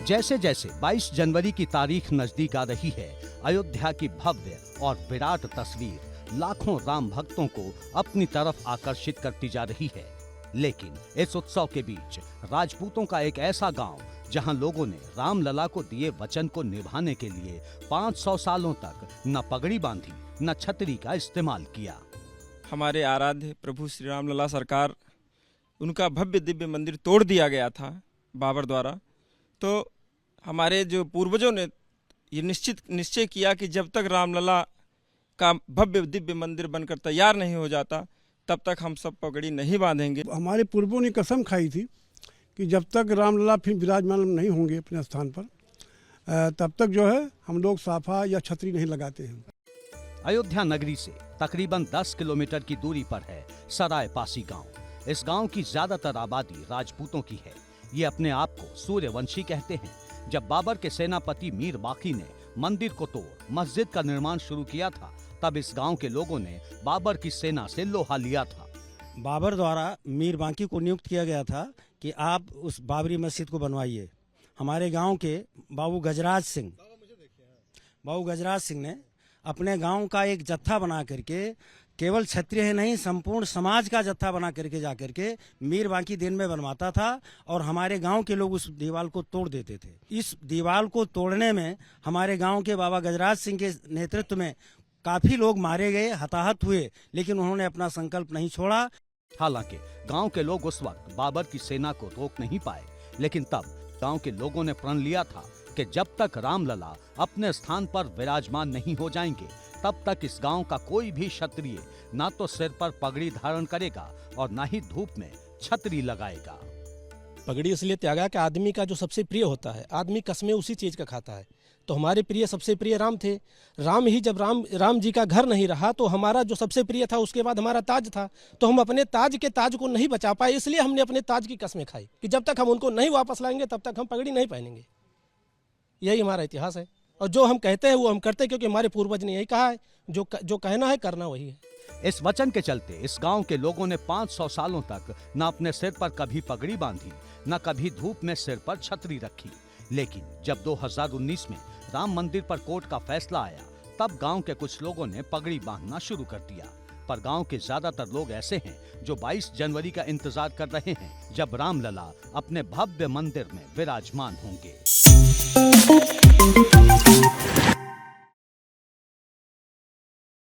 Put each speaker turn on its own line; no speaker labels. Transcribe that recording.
जैसे जैसे 22 जनवरी की तारीख नजदीक आ रही है, अयोध्या की भव्य और विराट तस्वीर लाखों राम भक्तों को अपनी तरफ आकर्षित करती जा रही है। लेकिन इस उत्सव के बीच राजपूतों का एक ऐसा गांव जहां लोगों ने रामलला को दिए वचन को निभाने के लिए 500 सालों तक न पगड़ी बांधी न छतरी का इस्तेमाल किया।
हमारे आराध्य प्रभु श्री रामलला सरकार, उनका भव्य दिव्य मंदिर तोड़ दिया गया था बाबर द्वारा। तो हमारे जो पूर्वजों ने ये निश्चय किया कि जब तक रामलला का भव्य दिव्य मंदिर बनकर तैयार नहीं हो जाता तब तक हम सब पगड़ी नहीं बांधेंगे।
हमारे पूर्वों ने कसम खाई थी कि जब तक रामलला फिर विराजमान नहीं होंगे अपने स्थान पर, तब तक जो है हम लोग साफा या छतरी नहीं लगाते हैं।
अयोध्या नगरी से तकरीबन 10 किलोमीटर की दूरी पर है सराय पासी गांव। इस गांव की ज्यादातर आबादी राजपूतों की है। ये अपने आप को सूर्यवंशी कहते हैं। जब बाबर के सेनापति मीर बाकी ने मंदिर को तोड़ मस्जिद का निर्माण शुरू किया था, तब इस गांव के लोगों ने बाबर की सेना से लोहा लिया था।
बाबर द्वारा मीर बाकी को नियुक्त किया गया था कि आप उस बाबरी मस्जिद को बनवाइए। हमारे गांव के बाबू गजराज सिंह ने अपने गांव का एक जत्था बना करके, केवल क्षत्रिय नहीं संपूर्ण समाज का जत्था बना करके जाकर के मीर बाकी दिन में बनवाता था और हमारे गांव के लोग उस दीवार को तोड़ देते थे। इस दीवार को तोड़ने में हमारे गांव के बाबा गजराज सिंह के नेतृत्व में काफी लोग मारे गए, हताहत हुए, लेकिन उन्होंने अपना संकल्प नहीं छोड़ा।
हालांकि गांव के लोग उस वक्त बाबर की सेना को रोक नहीं पाए, लेकिन तब गांव के लोगों ने प्रण लिया था कि जब तक रामलला अपने स्थान पर विराजमान नहीं हो जाएंगे, तब तक इस गांव का कोई भी क्षत्रिय ना तो सिर पर पगड़ी धारण करेगा और ना ही धूप में छतरी लगाएगा।
पगड़ी इसलिए त्यागा कि आदमी का जो सबसे प्रिय होता है, आदमी कसमें उसी चीज का खाता है। तो हमारे प्रिय सबसे प्रिय राम थे। राम ही जब राम जी का घर नहीं रहा तो हमारा जो सबसे प्रिय था उसके बाद हमारा ताज था। तो हम अपने ताज को नहीं बचा पाए, इसलिए हमने अपने ताज की कसमें खाई कि जब तक हम उनको नहीं वापस लाएंगे तब तक हम पगड़ी नहीं पहनेंगे। यही हमारा इतिहास है और जो हम कहते हैं वो हम करते हैं, क्योंकि हमारे पूर्वज ने यही कहा है, जो कहना है करना वही है।
इस वचन के चलते इस गांव के लोगों ने 500 सालों तक न अपने सिर पर कभी पगड़ी बांधी, न कभी धूप में सिर पर छतरी रखी। लेकिन जब 2019 में राम मंदिर पर कोर्ट का फैसला आया, तब गांव के कुछ लोगों ने पगड़ी बांधना शुरू कर दिया। पर गांव के ज्यादातर लोग ऐसे हैं जो 22 जनवरी का इंतजार कर रहे हैं, जब रामलला अपने भव्य मंदिर में विराजमान होंगे।